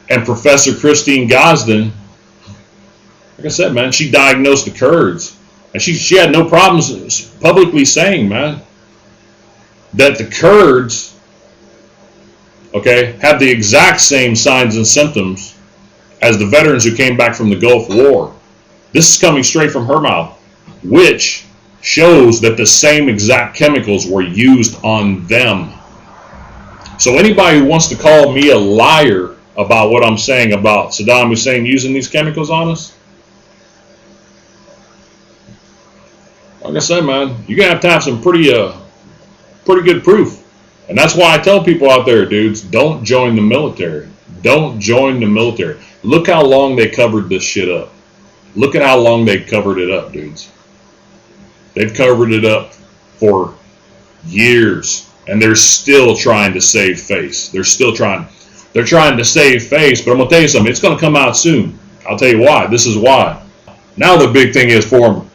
And Professor Christine Gosden, like I said, man, she diagnosed the Kurds. And she had no problems publicly saying, man, that the Kurds, okay, have the exact same signs and symptoms as the veterans who came back from the Gulf War. This is coming straight from her mouth, which shows that the same exact chemicals were used on them. So anybody who wants to call me a liar about what I'm saying about Saddam Hussein using these chemicals on us, like I said, man, you're going to have some pretty good proof. And that's why I tell people out there, dudes, don't join the military. Don't join the military. Look how long they covered this shit up. Look at how long they covered it up, dudes. They've covered it up for years. And they're still trying to save face. They're still trying. They're trying to save face. But I'm going to tell you something. It's going to come out soon. I'll tell you why. This is why. Now the big thing is for them.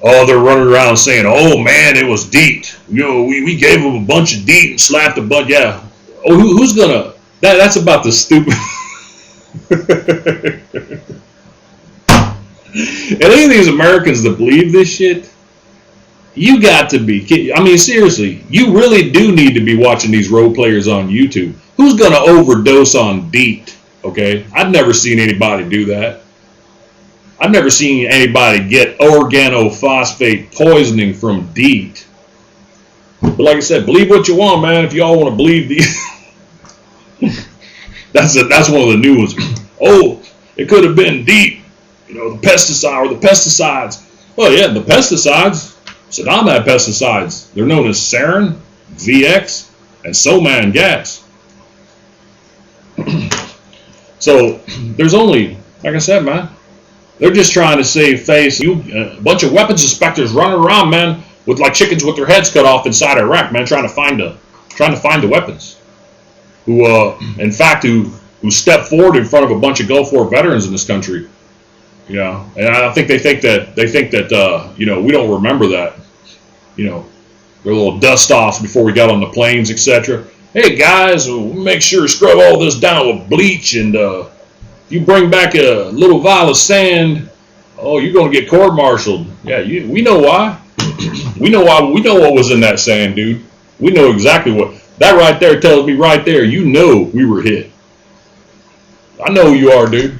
Oh, they're running around saying, oh, man, it was Deet. You know, we gave them a bunch of Deet and slapped a bunch. Yeah. Oh, who's going to? That's about the stupid. And any of these Americans that believe this shit, you got to be kidding. I mean, seriously, you really do need to be watching these role players on YouTube. Who's going to overdose on Deet? Okay? I've never seen anybody do that. I've never seen anybody get organophosphate poisoning from Deet. But like I said, believe what you want, man. If y'all want to believe these, that's one of the new ones. Oh, it could have been Deet. You know, the pesticide or the pesticides. Well, yeah, the pesticides. Saddam had pesticides. They're known as sarin, VX, and Soman gas. So there's only, like I said, man, they're just trying to save face. A bunch of weapons inspectors running around, man, with like chickens with their heads cut off inside Iraq, man, trying to find the weapons. In fact, who stepped forward in front of a bunch of Gulf War veterans in this country. You know, and I think they think that you know, we don't remember that. You know, their little dust offs before we got on the planes, etc. Hey guys, we'll make sure to scrub all this down with bleach, and if you bring back a little vial of sand, oh, you're gonna get court-martialed. Yeah, we know why. We know why. We know what was in that sand, dude. We know exactly what. That right there tells me right there. You know we were hit. I know who you are, dude.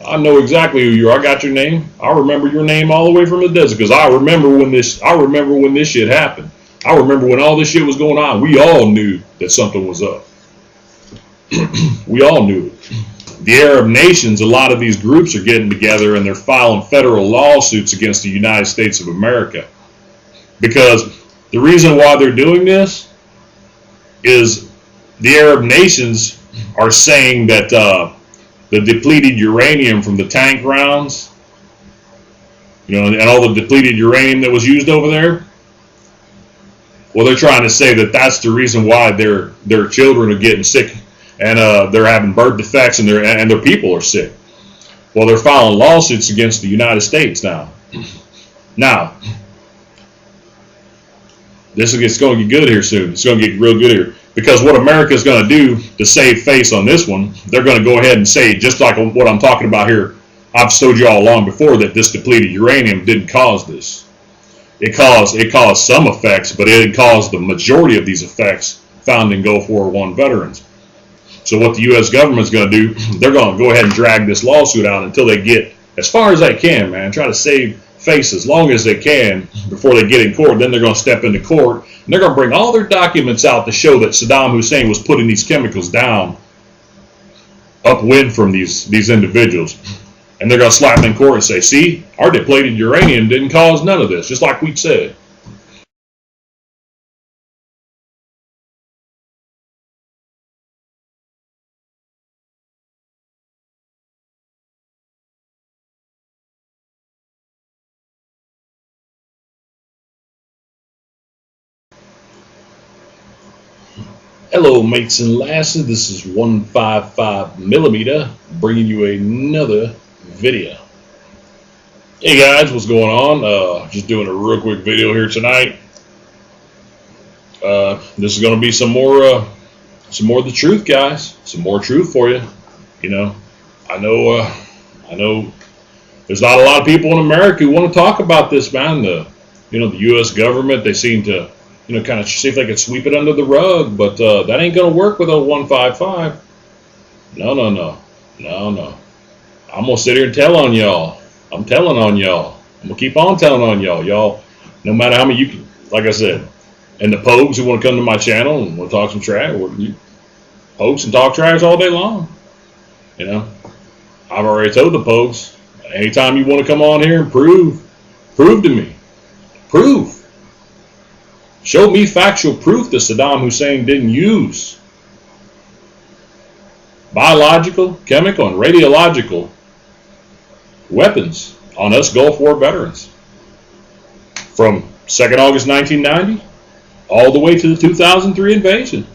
I know exactly who you are. I got your name. I remember your name all the way from the desert because I remember when this shit happened. I remember when all this shit was going on. We all knew that something was up. We all knew it. The Arab nations, a lot of these groups are getting together and they're filing federal lawsuits against the United States of America. Because the reason why they're doing this is the Arab nations are saying that the depleted uranium from the tank rounds, you know, and all the depleted uranium that was used over there, well, they're trying to say that that's the reason why their children are getting sick and they're having birth defects and their people are sick. Well, they're filing lawsuits against the United States now. Now, it's going to get good here soon. It's going to get real good here. Because what America's going to do to save face on this one, they're going to go ahead and say, just like what I'm talking about here, I've told you all along before that this depleted uranium didn't cause this. It caused some effects, but it didn't cause the majority of these effects found in Gulf War I veterans. So what the U.S. government's going to do, they're going to go ahead and drag this lawsuit out until they get, as far as they can, man, try to save face as long as they can before they get in court. Then they're going to step into court and they're going to bring all their documents out to show that Saddam Hussein was putting these chemicals down upwind from these individuals. And they're going to slap them in court and say, see, our depleted uranium didn't cause none of this, just like we said. Hello mates and lasses, this is 155mm bringing you another video. Hey guys, what's going on? Just doing a real quick video here tonight. This is going to be some more of the truth, guys. Some more truth for you. You know, I know. There's not a lot of people in America who want to talk about this, man. The U.S. government, they seem to, kind of see if they could sweep it under the rug, but that ain't gonna work with 0155. No. I'm gonna sit here and tell on y'all. I'm telling on y'all. I'm gonna keep on telling on y'all. Y'all, no matter how many you can, like I said, and the pogues who want to come to my channel and want to talk some trash, pogues and talk trash all day long. I've already told the pogues, anytime you want to come on here and prove to me. Show me factual proof that Saddam Hussein didn't use biological, chemical, and radiological weapons on us Gulf War veterans. From 2nd August 1990 all the way to the 2003 invasion.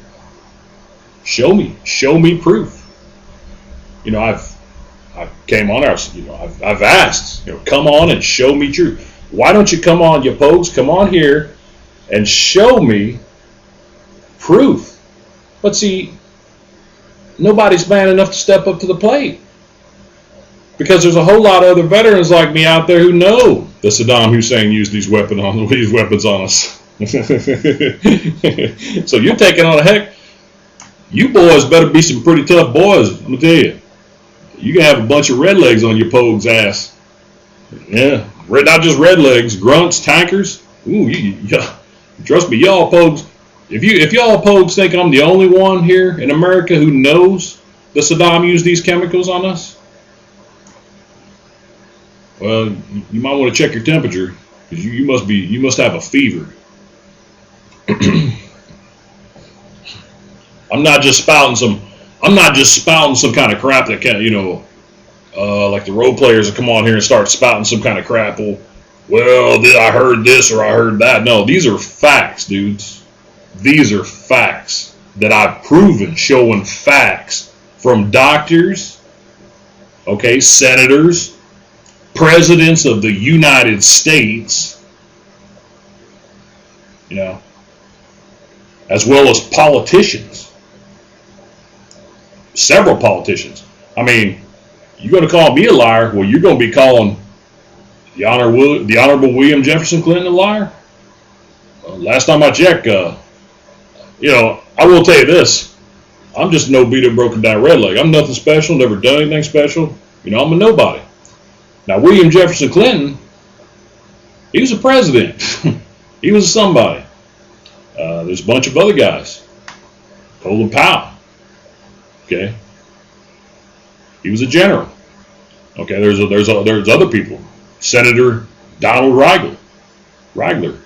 Show me proof. I came on there, I've asked, come on and show me truth. Why don't you come on, you pogues, come on here and show me proof? But see, nobody's man enough to step up to the plate. Because there's a whole lot of other veterans like me out there who know that Saddam Hussein used these weapons on us. So you're taking on a heck. You boys better be some pretty tough boys, I'm going to tell you. You can have a bunch of red legs on your pogue's ass. Yeah, not just red legs, grunts, tankers. Ooh, trust me, y'all pogues. If y'all pogues think I'm the only one here in America who knows that Saddam used these chemicals on us, well, you might want to check your temperature, because you must have a fever. I'm not just spouting some kind of crap that can, like the role players that come on here and start spouting some kind of crap. Well, I heard this or I heard that. No, these are facts, dudes. These are facts that I've proven, showing facts from doctors, okay, senators, presidents of the United States, as well as politicians. Several politicians. I mean, you're going to call me a liar? Well, you're going to be calling the Honorable William Jefferson Clinton a liar? Last time I checked, I will tell you this. I'm just no beat up, broken down red leg. I'm nothing special, never done anything special. I'm a nobody. Now, William Jefferson Clinton, he was a president. He was a somebody. There's a bunch of other guys. Colin Powell. Okay, he was a general. Okay, there's other people. Senator Donald Rigler,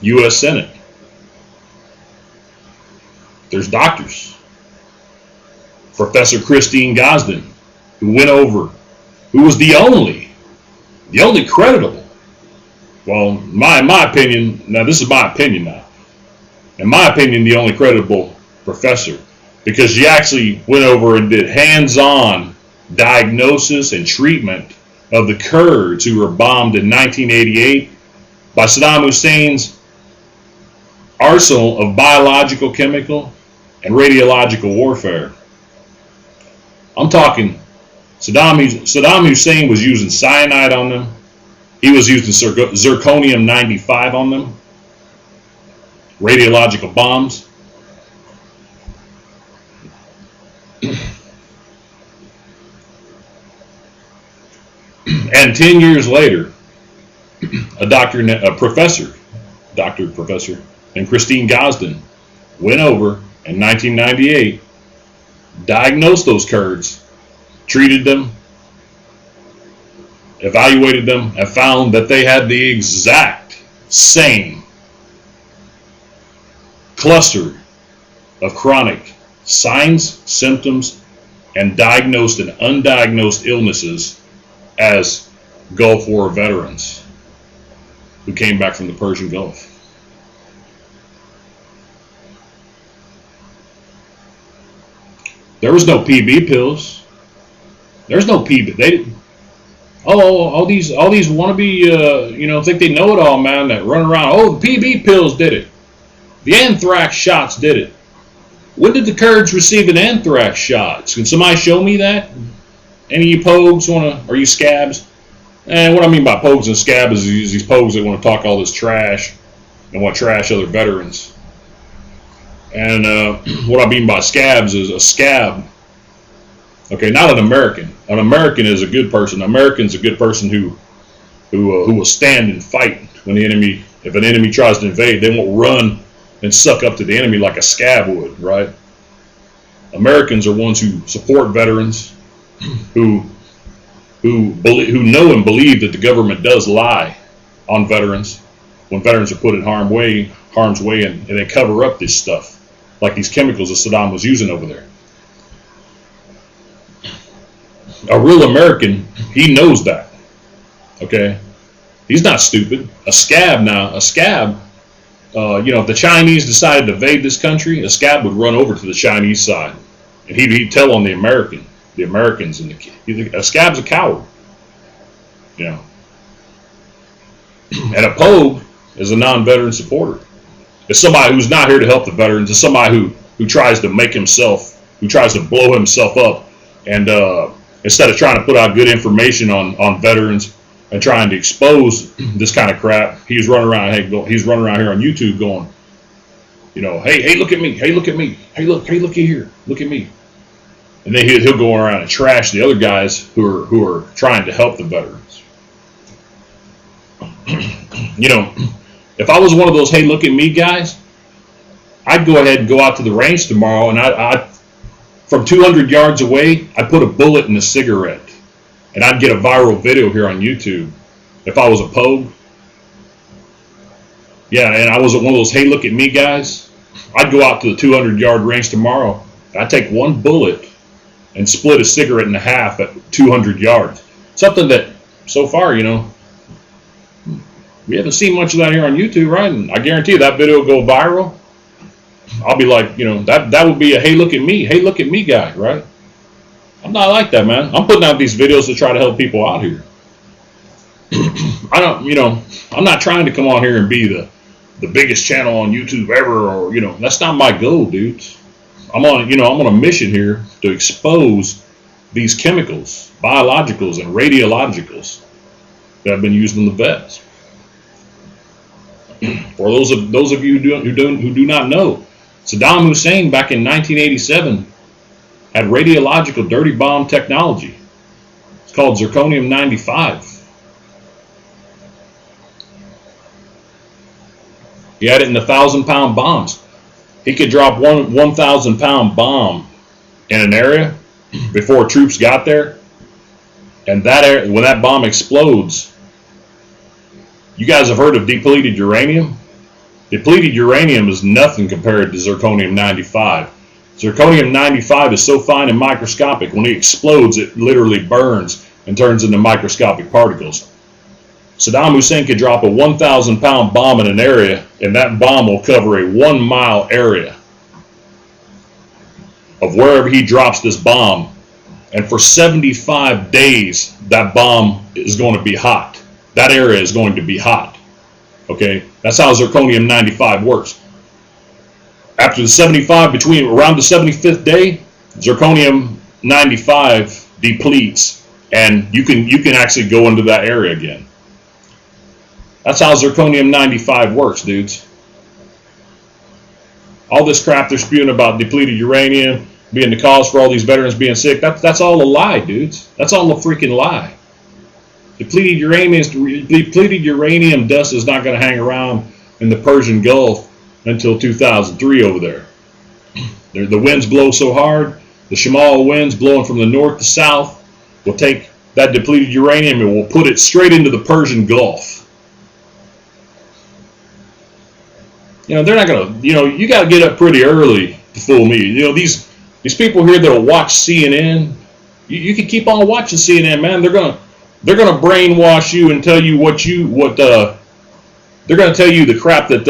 U.S. Senate. There's doctors. Professor Christine Gosden, who was the only creditable. Well, in my opinion, now this is my opinion now. In my opinion, the only creditable professor, because she actually went over and did hands-on diagnosis and treatment of the Kurds who were bombed in 1988 by Saddam Hussein's arsenal of biological, chemical, and radiological warfare. I'm talking Saddam Hussein was using cyanide on them. He was using Zirconium 95 on them. Radiological bombs. And 10 years later, a professor named Christine Gosden went over in 1998, diagnosed those Kurds, treated them, evaluated them, and found that they had the exact same cluster of chronic signs, symptoms, and diagnosed and undiagnosed illnesses as Gulf War veterans who came back from the Persian Gulf. There was no PB pills. There's no PB. They didn't. All these wannabe, think they know it all, man, that run around. Oh, the PB pills did it. The anthrax shots did it. When did the Kurds receive an anthrax shot? Can somebody show me that? Any of you pogues or you scabs? And what I mean by pogues and scabs is these pogues that want to talk all this trash and want to trash other veterans. And what I mean by scabs is a scab. Okay, not an American. An American is a good person. An American's a good person who will stand and fight when the enemy. If an enemy tries to invade, they won't run and suck up to the enemy like a scab would, right? Americans are ones who support veterans, who know and believe that the government does lie on veterans when veterans are put in harm's way, and they cover up this stuff, like these chemicals that Saddam was using over there. A real American, he knows that. Okay, he's not stupid. A scab, if the Chinese decided to invade this country, a scab would run over to the Chinese side, and he'd tell on the Americans, and a scab's a coward, And a pogue is a non-veteran supporter. It's somebody who's not here to help the veterans. It's somebody who tries to blow himself up, and instead of trying to put out good information on veterans and trying to expose this kind of crap, he's running around here on YouTube going, hey, look at me, hey, look at me, hey, looky here, look at me. And then he'll go around and trash the other guys who are trying to help the veterans. If I was one of those hey, look at me guys, I'd go ahead and go out to the range tomorrow, and I'd from 200 yards away, I'd put a bullet in a cigarette, and I'd get a viral video here on YouTube. If I was a pogue, yeah, and I wasn't one of those hey, look at me guys, I'd go out to the 200-yard range tomorrow, and I'd take one bullet and split a cigarette in half at 200 yards. Something that, so far, we haven't seen much of that here on YouTube, right? And I guarantee you that video will go viral. I'll be like, that would be a hey, look at me guy, right? I'm not like that, man. I'm putting out these videos to try to help people out here. I'm not trying to come on here and be the biggest channel on YouTube ever, or, that's not my goal, dudes. I'm on a mission here to expose these chemicals, biologicals and radiologicals that have been used in the vets. For those of you who do not know, Saddam Hussein back in 1987 had radiological dirty bomb technology. It's called Zirconium 95. He had it in 1,000-pound bombs. He could drop one 1,000-pound bomb in an area before troops got there, and when that bomb explodes, you guys have heard of depleted uranium? Depleted uranium is nothing compared to Zirconium 95. Zirconium 95 is so fine and microscopic, when it explodes, it literally burns and turns into microscopic particles. Saddam Hussein could drop a 1,000-pound bomb in an area, and that bomb will cover a 1-mile area of wherever he drops this bomb. And for 75 days, that bomb is going to be hot. That area is going to be hot. Okay, that's how Zirconium 95 works. After the around the 75th day, Zirconium 95 depletes, and you can actually go into that area again. That's how Zirconium 95 works, dudes. All this crap they're spewing about depleted uranium being the cause for all these veterans being sick, that's all a lie, dudes. That's all a freaking lie. Depleted uranium dust is not going to hang around in the Persian Gulf until 2003 over there. The winds blow so hard, the Shamal winds blowing from the north to south will take that depleted uranium and will put it straight into the Persian Gulf. They're not going to, you got to get up pretty early to fool me. These people here that'll watch CNN, you can keep on watching CNN, man. They're going to brainwash you and tell you they're going to tell you the crap that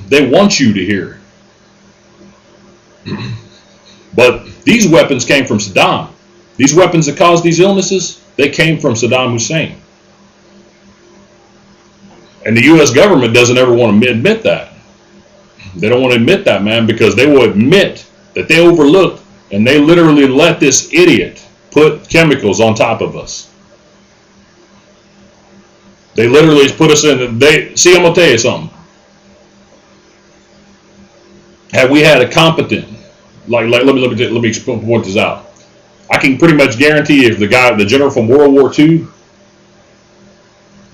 they want you to hear. But these weapons came from Saddam. These weapons that caused these illnesses, they came from Saddam Hussein. And the U.S. government doesn't ever want to admit that. They don't want to admit that, man, because they will admit that they overlooked and they literally let this idiot put chemicals on top of us. They literally put us in. I'm gonna tell you something. Had we had a competent, let me point this out. I can pretty much guarantee if the general from World War II,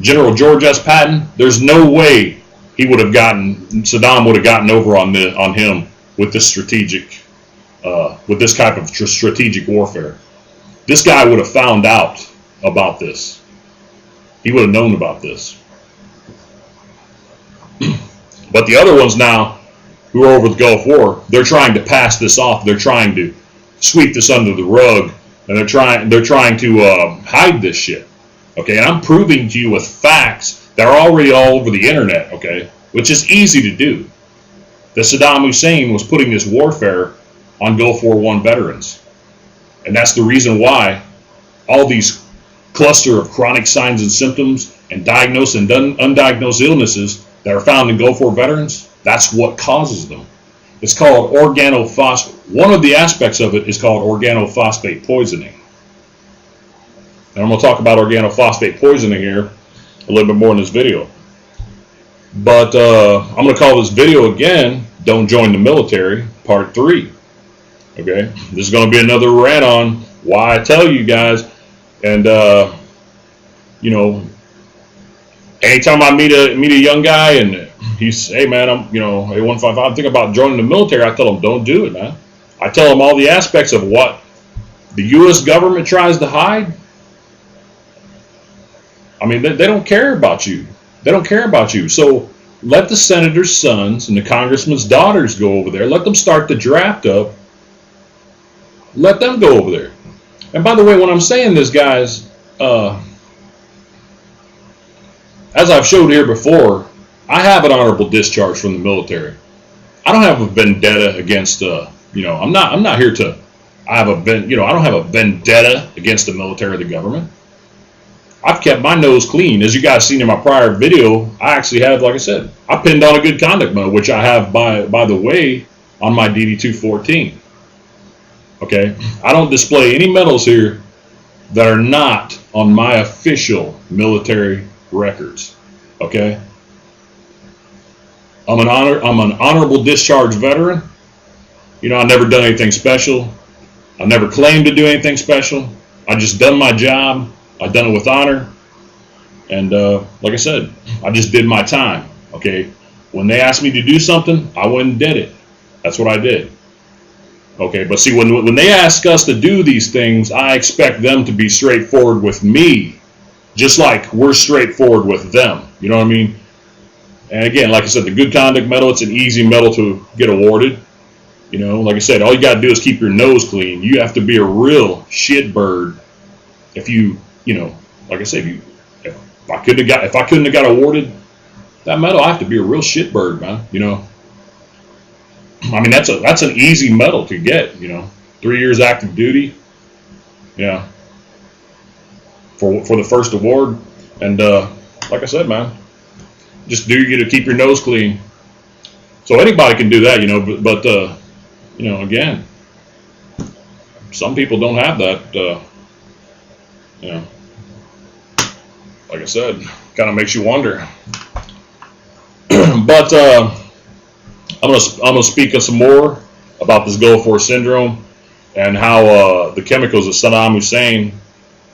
General George S. Patton, there's no way Saddam would have gotten over on him with this with this type of strategic warfare. This guy would have found out about this. He would have known about this. But the other ones now, who are over the Gulf War, they're trying to pass this off. They're trying to sweep this under the rug, and they're trying to hide this shit. Okay, and I'm proving to you with facts that are already all over the internet. Okay, which is easy to do. That Saddam Hussein was putting this warfare on Gulf War I veterans, and that's the reason why all these cluster of chronic signs and symptoms and diagnosed and undiagnosed illnesses that are found in Gulf War veterans, that's what causes them. It's called organophosphate. One of the aspects of it is called organophosphate poisoning. And I'm going to talk about organophosphate poisoning here a little bit more in this video. But I'm going to call this video again, Don't Join the Military, Part 3. Okay? This is going to be another rant on why I tell you guys. And, you know, anytime I meet a young guy and he's, hey man, I'm, A155, I'm thinking about joining the military, I tell him, don't do it, man. I tell him all the aspects of what the U.S. government tries to hide. I mean, they don't care about you. They don't care about you. So let the senators' sons and the congressmen's daughters go over there. Let them start the draft up. Let them go over there. And by the way, when I'm saying this, guys, as I've showed here before, I have an honorable discharge from the military. I don't have a vendetta against, I'm not here to, I don't have a vendetta against the military or the government. I've kept my nose clean. As you guys seen in my prior video, I actually have, like I said, I pinned on a good conduct medal, which I have, by the way, on my DD-214. Okay? I don't display any medals here that are not on my official military records. Okay? I'm an honorable discharge veteran. I've never done anything special. I never claimed to do anything special. I just done my job. I've done it with honor. And like I said, I just did my time. Okay? When they asked me to do something, I went and did it. That's what I did. Okay, but see, when they ask us to do these things, I expect them to be straightforward with me, just like we're straightforward with them. You know what I mean? And again, like I said, the Good Conduct Medal, it's an easy medal to get awarded. Like I said, all you got to do is keep your nose clean. You have to be a real shitbird if like I said, if I couldn't have got awarded that medal, I have to be a real shitbird, man. I mean, that's an easy medal to get, 3 years active duty, yeah, for the first award. And like I said, man, just you to keep your nose clean. So anybody can do that, but again, some people don't have that, like I said, kind of makes you wonder. But I'm gonna speak some more about this Gulf War syndrome and how the chemicals that Saddam Hussein,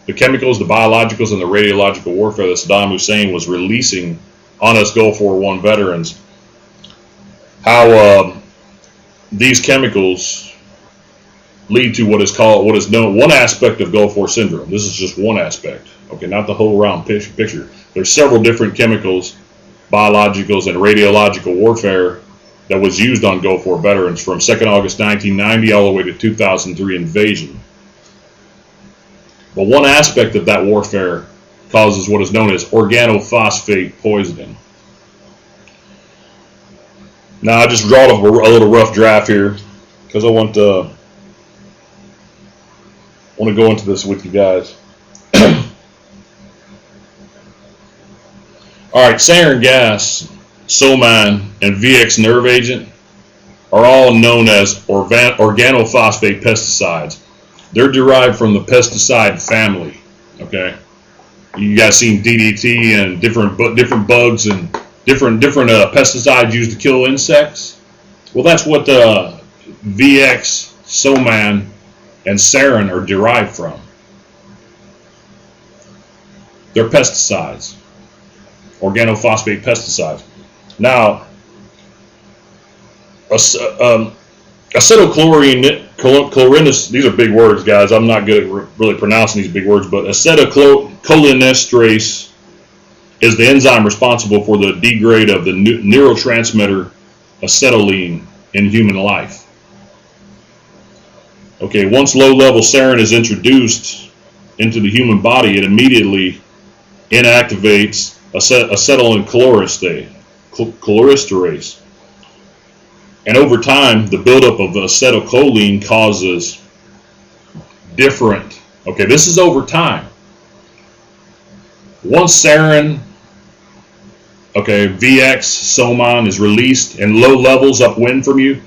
the biologicals, and the radiological warfare that Saddam Hussein was releasing on us Gulf War I veterans, how these chemicals lead to what is known, one aspect of Gulf War syndrome. This is just one aspect, okay, not the whole round picture. There's several different chemicals, biologicals, and radiological warfare that was used on Gulf War veterans from 2nd August 1990 all the way to 2003 invasion. But one aspect of that warfare causes what is known as organophosphate poisoning. Now I just drawed up a little rough draft here because I want to go into this with you guys. All right, sarin gas, Soman, and VX nerve agent are all known as organophosphate pesticides. They're derived from the pesticide family. Okay, you guys seen DDT and different bugs and different pesticides used to kill insects. Well, that's what VX, Soman, and Sarin are derived from. They're pesticides, organophosphate pesticides. Now, acetylcholinesterase, these are big words, guys. I'm not good at really pronouncing these big words, but acetylcholinesterase is the enzyme responsible for the degrade of the neurotransmitter acetylene in human life. Okay, once low-level sarin is introduced into the human body, it immediately inactivates acetylcholinesterase. And over time, the buildup of acetylcholine causes different, okay, this is over time. Once sarin, okay, VX, Soman is released and low levels upwind from you,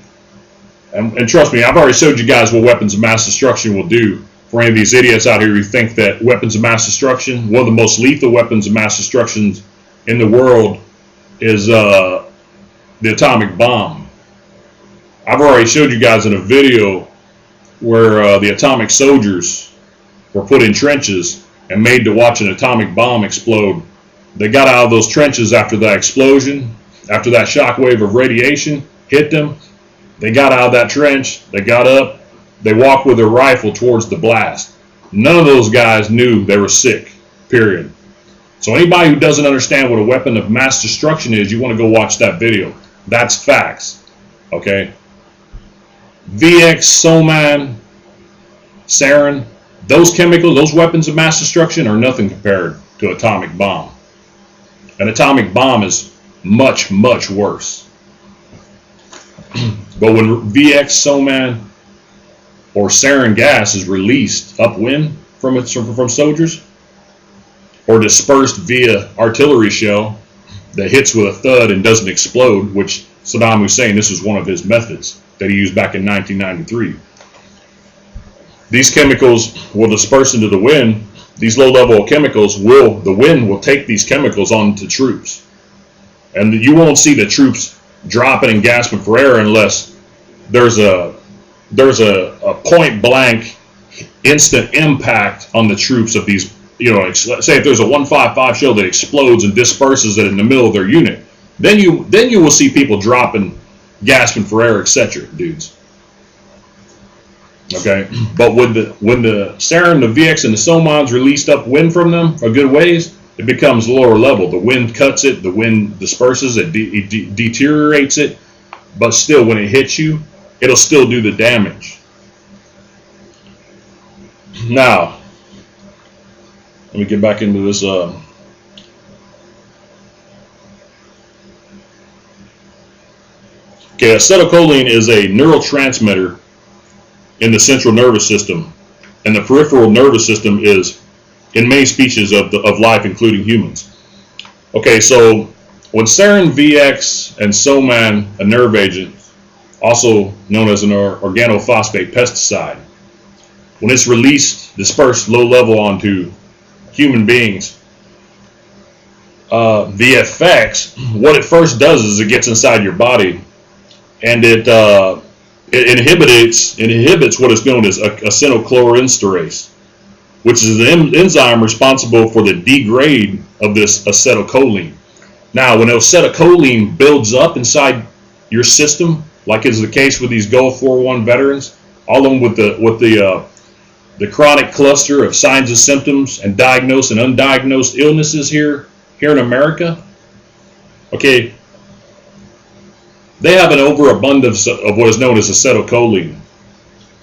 and trust me, I've already showed you guys what weapons of mass destruction will do. For any of these idiots out here who think that weapons of mass destruction, one of the most lethal weapons of mass destruction in the world is the atomic bomb. I've already showed you guys in a video where the atomic soldiers were put in trenches and made to watch an atomic bomb explode. They got out of those trenches after that explosion, after that shockwave of radiation hit them. They got out of that trench, they got up, they walked with their rifle towards the blast. None of those guys knew they were sick, period. So anybody who doesn't understand what a weapon of mass destruction is, you want to go watch that video. That's facts, okay? VX, Soman, sarin, those chemicals, those weapons of mass destruction are nothing compared to atomic bomb. An atomic bomb is much, much worse. But when VX, Soman, or sarin gas is released upwind from soldiers, or dispersed via artillery shell that hits with a thud and doesn't explode, which Saddam Hussein, this was one of his methods that he used back in 1993. These chemicals will disperse into the wind. These low-level chemicals the wind will take these chemicals onto troops. And you won't see the troops dropping and gasping for air unless there's a point-blank instant impact on the troops of these, you know, say if there's a 155 shell that explodes and disperses it in the middle of their unit, then you will see people dropping, gasping for air, etc., dudes. Okay, but when the sarin, the VX, and the Soman's released upwind from them a good ways, it becomes lower level. The wind cuts it, the wind disperses it, it deteriorates it, but still, when it hits you, it'll still do the damage. Now, let me get back into this. Okay, acetylcholine is a neurotransmitter in the central nervous system, and the peripheral nervous system is in many species of life, including humans. Okay, so when sarin, VX, and Soman, a nerve agent, also known as an organophosphate pesticide, when it's released, dispersed low level onto human beings, the effects, what it first does is it gets inside your body, and it inhibits what is known as acetylcholinesterase, which is an enzyme responsible for the degrade of this acetylcholine. Now, when acetylcholine builds up inside your system, like is the case with these Gulf War I veterans, along with the chronic cluster of signs and symptoms and diagnosed and undiagnosed illnesses here in America, okay, they have an overabundance of what is known as acetylcholine.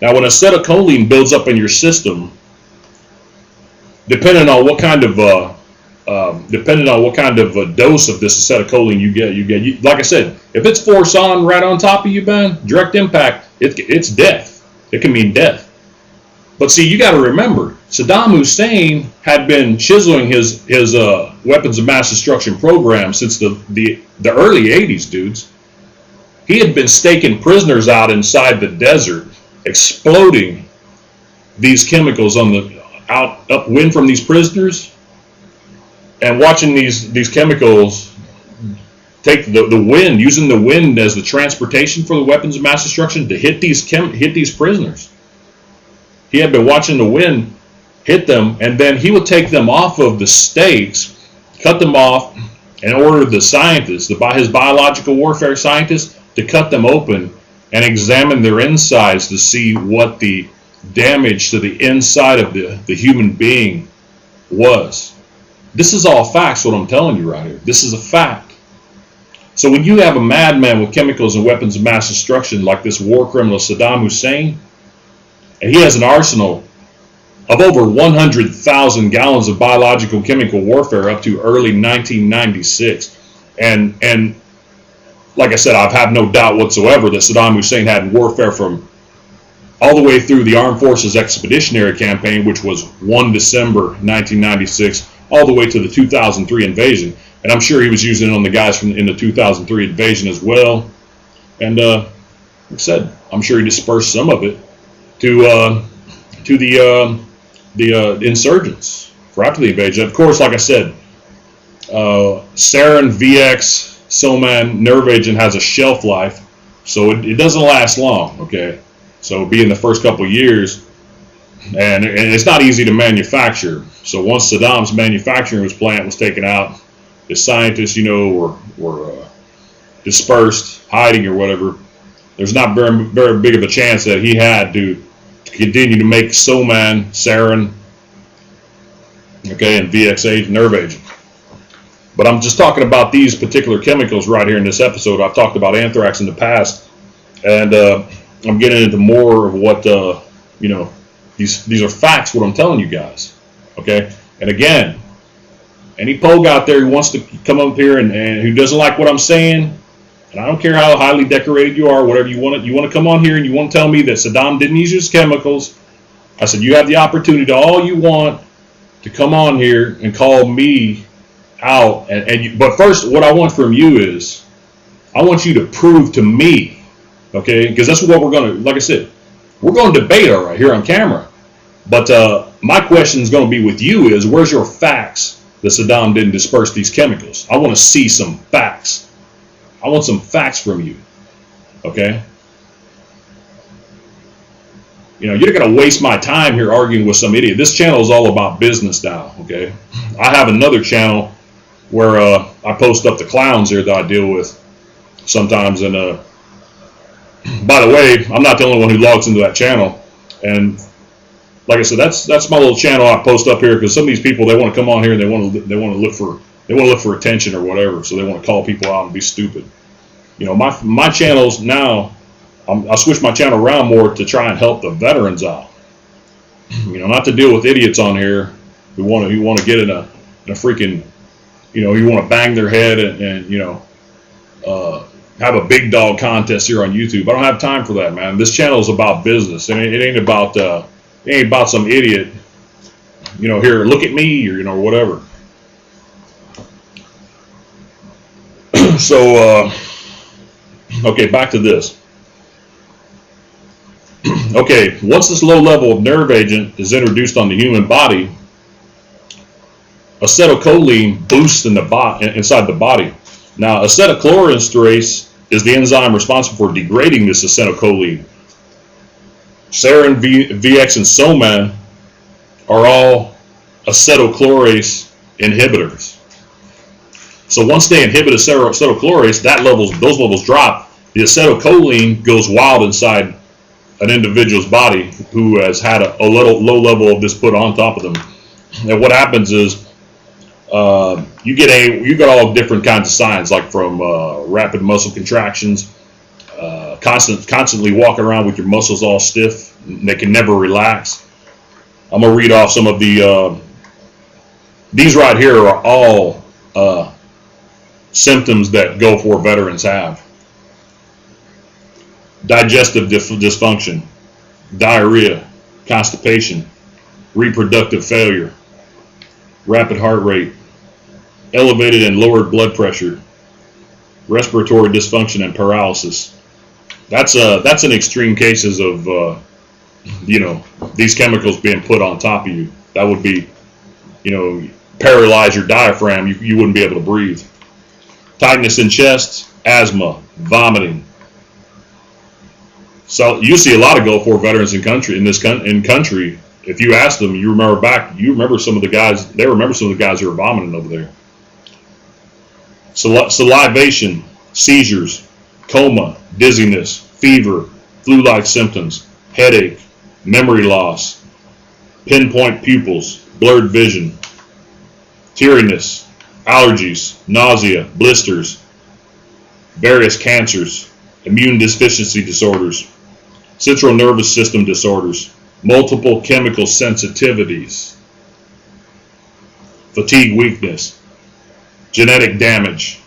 Now, when acetylcholine builds up in your system, depending on what kind of dose of this acetylcholine you get, like I said, if it's force on right on top of you, man, direct impact, it's death. It can mean death. But see, you got to remember, Saddam Hussein had been chiseling his weapons of mass destruction program since the early 80s, dudes. He had been staking prisoners out inside the desert, exploding these chemicals on the upwind from these prisoners, and watching these chemicals take the wind, using the wind as the transportation for the weapons of mass destruction to hit these prisoners. He had been watching the wind hit them, and then he would take them off of the stakes, cut them off, and order the scientists, his biological warfare scientists, to cut them open and examine their insides to see what the damage to the inside of the human being was. This is all facts, what I'm telling you right here. This is a fact. So when you have a madman with chemicals and weapons of mass destruction like this war criminal Saddam Hussein, and he has an arsenal of over 100,000 gallons of biological chemical warfare up to early 1996. And like I said, I have no doubt whatsoever that Saddam Hussein had warfare from all the way through the Armed Forces Expeditionary Campaign, which was 1 December 1996, all the way to the 2003 invasion. And I'm sure he was using it on the guys in the 2003 invasion as well. And like I said, I'm sure he dispersed some of it to the insurgents for after the invasion. Of course, like I said, sarin, VX, Soman, nerve agent has a shelf life, so it doesn't last long. Okay, so being the first couple of years, and it's not easy to manufacture. So once Saddam's manufacturing plant was taken out, the scientists, were dispersed, hiding or whatever. There's not very big of a chance that he had to continue to make Soman, sarin, okay, and VXA, nerve agent. But I'm just talking about these particular chemicals right here in this episode. I've talked about anthrax in the past, and I'm getting into more of what these are facts. What I'm telling you guys, okay. And again, any pogue out there who wants to come up here and who doesn't like what I'm saying, and I don't care how highly decorated you are, whatever you want to come on here and you want to tell me that Saddam didn't use his chemicals. I said you have the opportunity, all you want, to come on here and call me out. But first, what I want from you is, I want you to prove to me, okay? Because that's what we're going to, like I said, we're going to debate all right here on camera. But my question is going to be with you is, where's your facts that Saddam didn't disperse these chemicals? I want to see some facts. I want some facts from you, okay? You're not going to waste my time here arguing with some idiot. This channel is all about business now, okay? I have another channel where I post up the clowns here that I deal with sometimes. And by the way, I'm not the only one who logs into that channel. And like I said, that's my little channel I post up here because some of these people, they want to come on here and they want to look for attention or whatever. So they want to call people out and be stupid. My channels now, I switch my channel around more to try and help the veterans out. Not to deal with idiots on here who want to get in a freaking, you want to bang their head and have a big dog contest here on YouTube. I don't have time for that, man. This channel is about business, and it ain't about some idiot, here, look at me, or whatever. So, okay, back to this. Okay, once this low level of nerve agent is introduced on the human body, acetylcholine boosts inside the body. Now, acetylcholinesterase is the enzyme responsible for degrading this acetylcholine. Sarin, VX, and Soman are all acetylchlorase inhibitors. So once they inhibit acetylchlorase, those levels drop. The acetylcholine goes wild inside an individual's body who has had a low level of this put on top of them. And what happens is you get all different kinds of signs, like from rapid muscle contractions, constantly walking around with your muscles all stiff, and they can never relax. I'm gonna read off some of the these right here are all symptoms that Gulf War veterans have. Digestive dysfunction, diarrhea, constipation, reproductive failure, rapid heart rate, elevated and lowered blood pressure, respiratory dysfunction and paralysis, That's an extreme cases of you know, these chemicals being put on top of you. That would be, you know, paralyze your diaphragm. You wouldn't be able to breathe. Tightness in chest, asthma, vomiting. So you see a lot of Gulf War veterans in country in country. If you ask them, you remember some of the guys. They remember some of the guys who were vomiting over there. Salivation, seizures, coma, dizziness, fever, flu-like symptoms, headache, memory loss, pinpoint pupils, blurred vision, teariness, allergies, nausea, blisters, various cancers, immune deficiency disorders, central nervous system disorders, multiple chemical sensitivities, fatigue, weakness, genetic damage,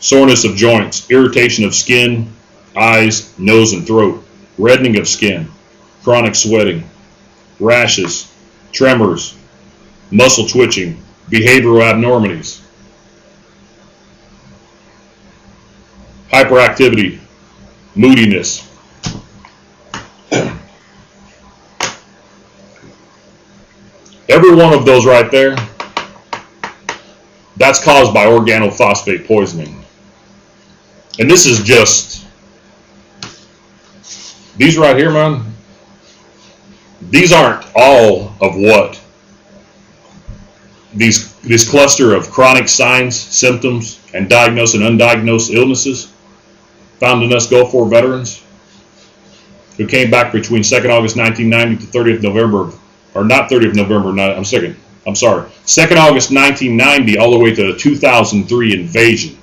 soreness of joints, irritation of skin, eyes, nose, and throat, reddening of skin, chronic sweating, rashes, tremors, muscle twitching, behavioral abnormalities, hyperactivity, moodiness. Every one of those right there, that's caused by organophosphate poisoning. And this is just, these right here, man, these aren't all of what this cluster of chronic signs, symptoms, and diagnosed and undiagnosed illnesses found in us Gulf War veterans who came back between 2nd August 1990 to 30th November, or not 30th November, I'm sorry, 2nd August 1990 all the way to the 2003 invasion.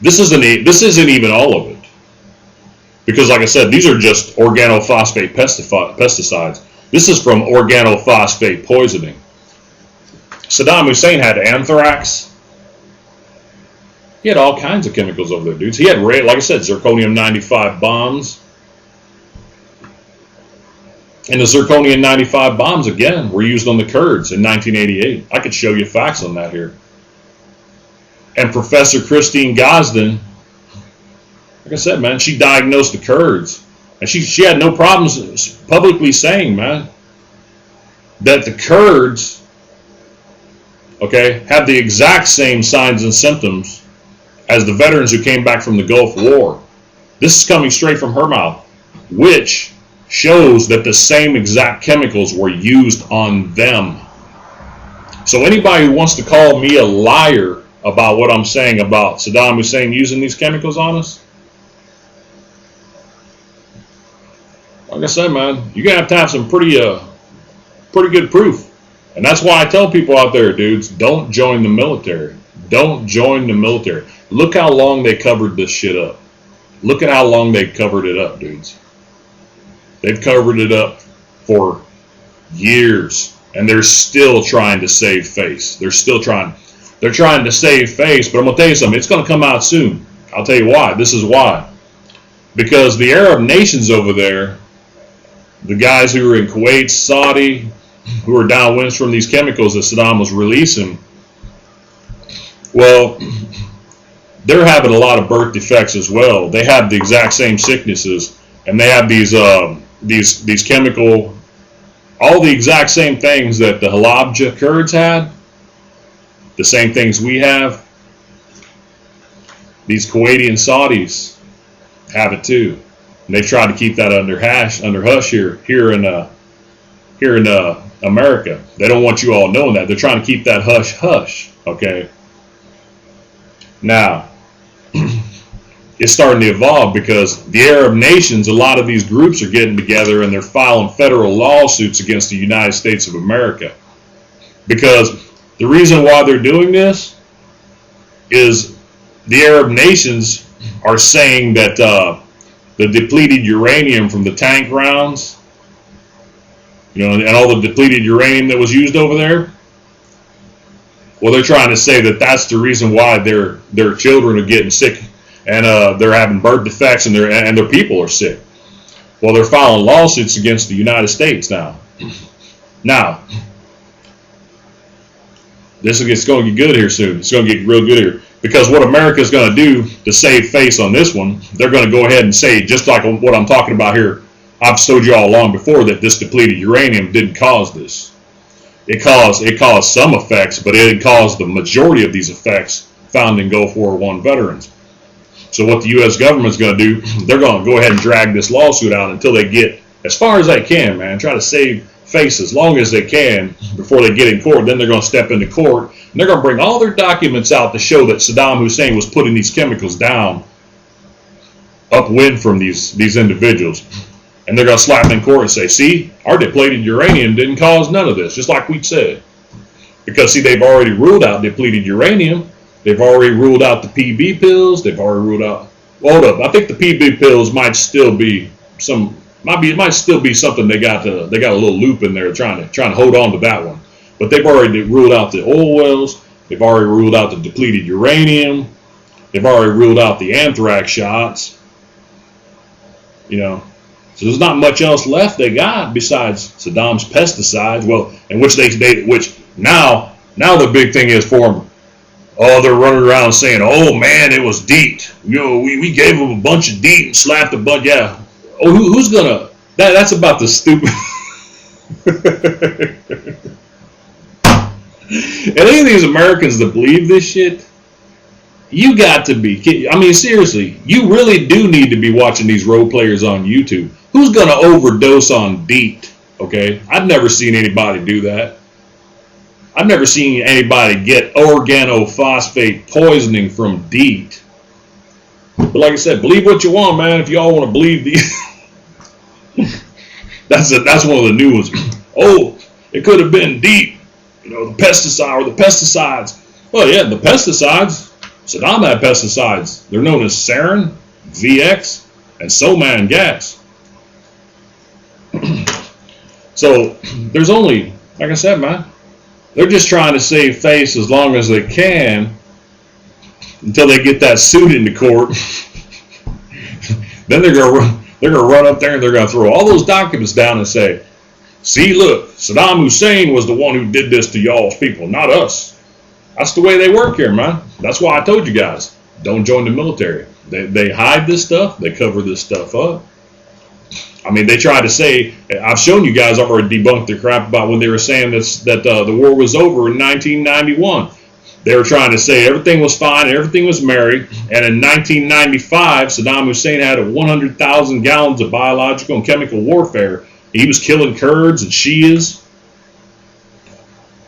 This isn't even all of it, because like I said, these are just organophosphate pesticides. This is from organophosphate poisoning. Saddam Hussein had anthrax. He had all kinds of chemicals over there, dudes. He had, like I said, Zirconium 95 bombs. And the Zirconium 95 bombs, again, were used on the Kurds in 1988. I could show you facts on that here. And Professor Christine Gosden, like I said, man, she diagnosed the Kurds. And she had no problems publicly saying, man, that the Kurds, okay, have the exact same signs and symptoms as the veterans who came back from the Gulf War. This is coming straight from her mouth, which shows that the same exact chemicals were used on them. So anybody who wants to call me a liar about what I'm saying about Saddam Hussein using these chemicals on us, like I said, man, you're going to have some pretty good proof. And that's why I tell people out there, dudes, don't join the military. Don't join the military. Look how long they covered this shit up. Look at how long they've covered it up, dudes. They've covered it up for years, and they're still trying to save face. They're still trying. They're trying to save face, but I'm going to tell you something. It's going to come out soon. I'll tell you why. This is why. Because the Arab nations over there, the guys who were in Kuwait, Saudi, who were downwind from these chemicals that Saddam was releasing, well, they're having a lot of birth defects as well. They have the exact same sicknesses, and they have these chemical, all the exact same things that the Halabja Kurds had, the same things we have. These Kuwaiti and Saudis have it too, and they've tried to keep that under hush here in America. They don't want you all knowing that. They're trying to keep that hush, okay? Now, it's starting to evolve because the Arab nations, a lot of these groups are getting together and they're filing federal lawsuits against the United States of America. Because the reason why they're doing this is the Arab nations are saying that the depleted uranium from the tank rounds, you know, and all the depleted uranium that was used over there, well, they're trying to say that that's the reason why their children are getting sick and they're having birth defects and their people are sick. Well, they're filing lawsuits against the United States now. Now, It's going to get good here soon. It's going to get real good here. Because what America's going to do to save face on this one, they're going to go ahead and say, just like what I'm talking about here, I've told you all along before that this depleted uranium didn't cause this. It caused some effects, but it didn't cause the majority of these effects found in Gulf War I veterans. So what the U.S. government's going to do, they're going to go ahead and drag this lawsuit out until they get as far as they can, man. Try to save face as long as they can before they get in court. Then they're going to step into court, and they're going to bring all their documents out to show that Saddam Hussein was putting these chemicals down upwind from these individuals. And they're going to slap them in court and say, see, our depleted uranium didn't cause none of this, just like we said. Because, see, they've already ruled out depleted uranium. They've already ruled out the PB pills. They've already ruled out. Well, hold up. I think the PB pills might still be something they got a little loop in there trying to hold on to that one. But they've already ruled out the oil wells. They've already ruled out the depleted uranium. They've already ruled out the anthrax shots. You know. So there's not much else left they got besides Saddam's pesticides. Well, and which now the big thing is for them. Oh, they're running around saying, "Oh man, it was DEET. You know, we gave them a bunch of DEET and slapped a bunch." Yeah. Oh, who's gonna? That's about the stupid. And any of these Americans that believe this shit, you got to be. I mean, seriously, you really do need to be watching these role players on YouTube. Who's going to overdose on DEET? Okay, I've never seen anybody do that. I've never seen anybody get organophosphate poisoning from DEET. But like I said, believe what you want, man. If y'all want to believe these, that's one of the new ones. Oh, it could have been DEET. You know, the pesticide or the pesticides. Well, yeah, the pesticides. Saddam had pesticides. They're known as sarin, VX, and Soman gas. So there's only, like I said, man, they're just trying to save face as long as they can until they get that suit into court. Then they're gonna run up there and they're gonna throw all those documents down and say, "See, look, Saddam Hussein was the one who did this to y'all's people, not us." That's the way they work here, man. That's why I told you guys, don't join the military. They hide this stuff. They cover this stuff up. I mean, they try to say, I've shown you guys, I've already debunked their crap about when they were saying that the war was over in 1991. They were trying to say everything was fine, everything was merry, and in 1995, Saddam Hussein had 100,000 gallons of biological and chemical warfare. He was killing Kurds and Shias.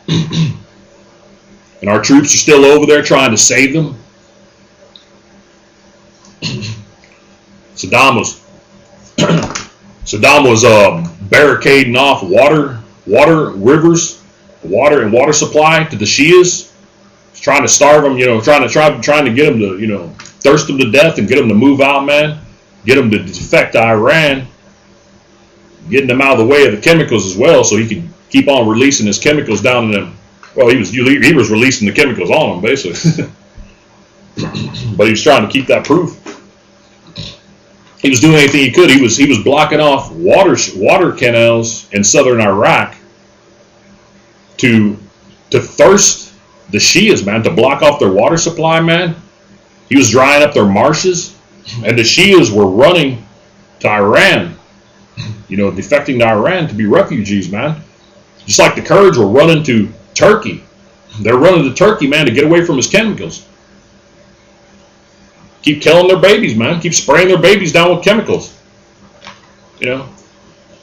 And our troops are still over there trying to save them. Saddam was barricading off rivers, water and water supply to the Shias. He's trying to starve them, you know, trying to get them to, you know, thirst them to death and get them to move out, man. Get them to defect to Iran. Getting them out of the way of the chemicals as well, so he could keep on releasing his chemicals down in them. Well, he was releasing the chemicals on them, basically. But he was trying to keep that proof. He was doing anything he could. He was blocking off water canals in southern Iraq to thirst the Shias, man, to block off their water supply, man. He was drying up their marshes, and the Shias were running to Iran, you know, defecting to Iran to be refugees, man. Just like the Kurds were running to Turkey. They're running to Turkey, man, to get away from his chemicals. Keep killing their babies, man. Keep spraying their babies down with chemicals. You know.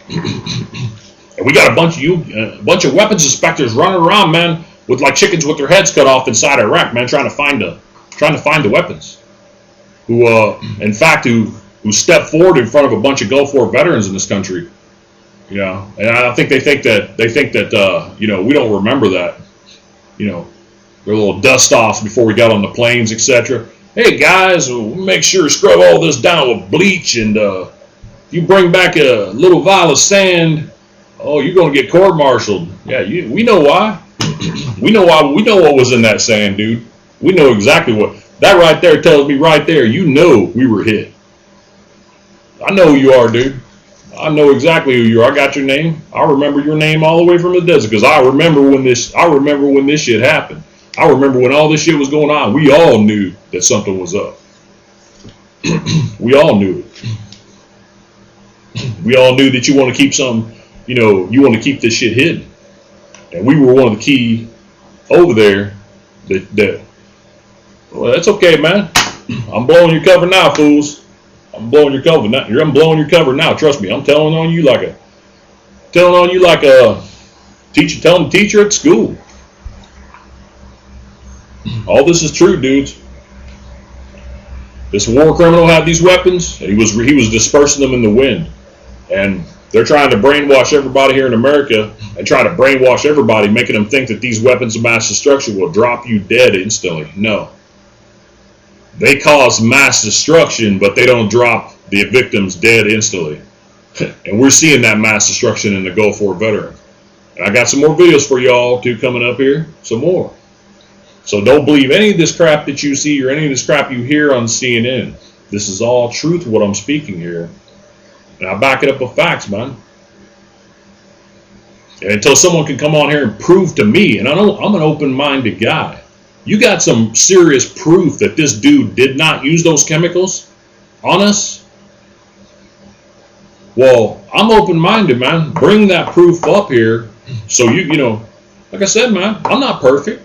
And we got a bunch of weapons inspectors running around, man, with like chickens with their heads cut off inside Iraq, man, trying to find the weapons. Who stepped forward in front of a bunch of Gulf War veterans in this country. You know, and I think they think that you know, we don't remember that. You know, their little dust offs before we got on the planes, etc. Hey guys, we'll make sure to scrub all this down with bleach, and you bring back a little vial of sand, oh, you're gonna get court-martialed. Yeah, we know why. We know why. We know what was in that sand, dude. We know exactly what. That right there tells me right there, you know we were hit. I know who you are, dude. I know exactly who you are. I got your name. I remember your name all the way from the desert because I remember when this shit happened. I remember when all this shit was going on. We all knew that something was up. We all knew it. We all knew that you want to keep some, you want to keep this shit hidden. And we were one of the key over there that well, that's okay, man. I'm blowing your cover now, fools. I'm blowing your cover now. I'm blowing your cover now. Trust me. I'm telling on you like a teacher telling a teacher at school. All this is true, dudes. This war criminal had these weapons, and he was dispersing them in the wind. And they're trying to brainwash everybody here in America and try to brainwash everybody, making them think that these weapons of mass destruction will drop you dead instantly. No. They cause mass destruction, but they don't drop the victims dead instantly. And we're seeing that mass destruction in the Gulf War veterans. And I got some more videos for y'all too coming up here. Some more. So don't believe any of this crap that you see or any of this crap you hear on CNN. This is all truth what I'm speaking here. And I back it up with facts, man. And until someone can come on here and prove to me, and I know I'm an open-minded guy, you got some serious proof that this dude did not use those chemicals on us? Well, I'm open-minded, man. Bring that proof up here. So like I said, man, I'm not perfect.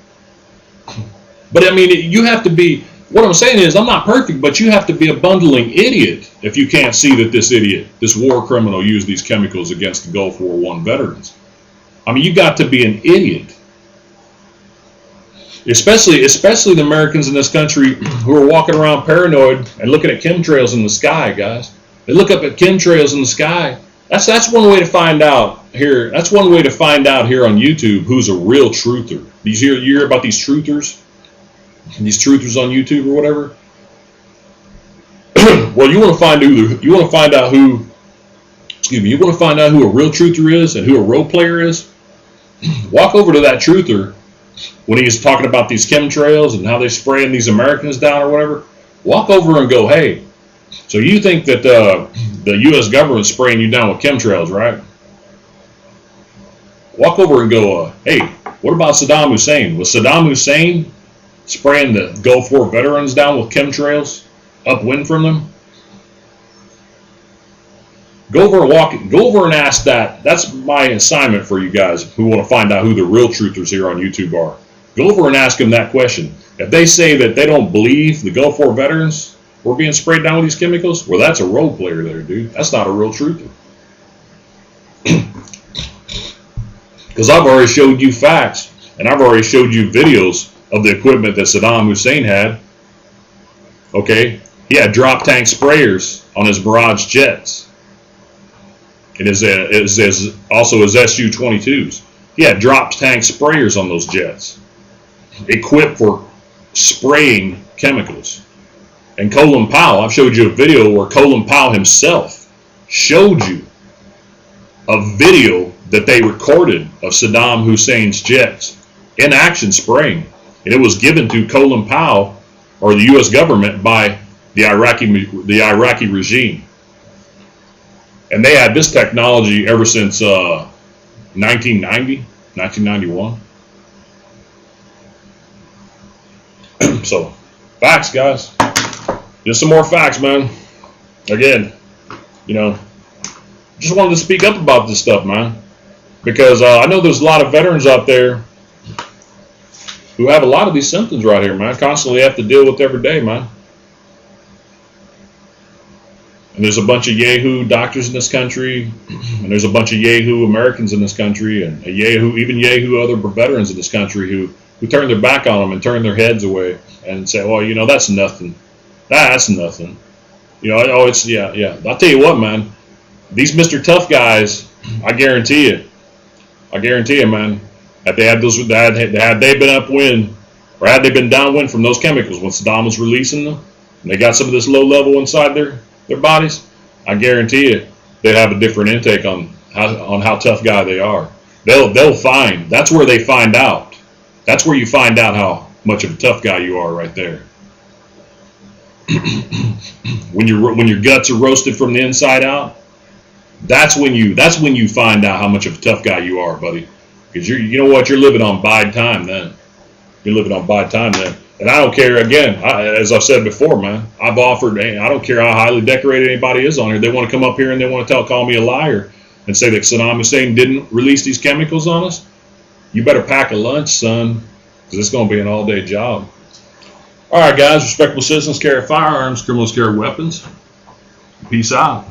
But I mean, you have to be, what I'm saying is I'm not perfect, but you have to be a bundling idiot if you can't see that this idiot, this war criminal, used these chemicals against the Gulf War I veterans. I mean, you got to be an idiot. Especially the Americans in this country who are walking around paranoid and looking at chemtrails in the sky, guys. They look up at chemtrails in the sky. That's one way to find out here. That's one way to find out here on YouTube who's a real truther. You hear about these truthers? These truthers on YouTube or whatever. Well, you want to find out who a real truther is and who a role player is. Walk over to that truther when he's talking about these chemtrails and how they're spraying these Americans down or whatever. Walk over and go, hey, so you think that the U.S. government's spraying you down with chemtrails, right? Walk over and go, hey, what about Saddam Hussein? Was Saddam Hussein spraying the Gulf War veterans down with chemtrails upwind from them? Go over and ask that. That's my assignment for you guys who want to find out who the real truthers here on YouTube are. Go over and ask them that question. If they say that they don't believe the Gulf War veterans were being sprayed down with these chemicals, well, that's a role player there, dude. That's not a real truther. Because I've already showed you facts, and I've already showed you videos of the equipment that Saddam Hussein had. Okay? He had drop tank sprayers on his Mirage jets. And also his Su-22s. He had drop tank sprayers on those jets, equipped for spraying chemicals. And Colin Powell, I've showed you a video where Colin Powell himself showed you a video that they recorded of Saddam Hussein's jets in action spraying. And it was given to Colin Powell, or the U.S. government, by the Iraqi regime. And they had this technology ever since 1990, 1991. So, facts, guys. Just some more facts, man. Again, just wanted to speak up about this stuff, man. Because I know there's a lot of veterans out there who have a lot of these symptoms right here, man. Constantly have to deal with every day, man. And there's a bunch of Yahoo doctors in this country, and there's a bunch of Yahoo Americans in this country, and even Yahoo other veterans in this country who turn their back on them and turn their heads away and say, well, that's nothing. That's nothing. It's, yeah. I'll tell you what, man. These Mr. Tough guys, I guarantee it, man, that had they been upwind, or had they been downwind from those chemicals when Saddam was releasing them, and they got some of this low level inside their bodies, I guarantee it, they'd have a different intake on how tough guy they are. They'll find, that's where they find out. That's where you find out how much of a tough guy you are right there. when your guts are roasted from the inside out, That's when you find out how much of a tough guy you are, buddy. Because you know what, you're living on bide time then. You're living on bide time then. And I don't care, again, as I've said before, man, I've offered, I don't care how highly decorated anybody is on here. They want to come up here and they want to call me a liar and say that Saddam Hussein didn't release these chemicals on us. You better pack a lunch, son, because it's going to be an all-day job. All right, guys, respectable citizens carry firearms, criminals carry weapons. Peace out.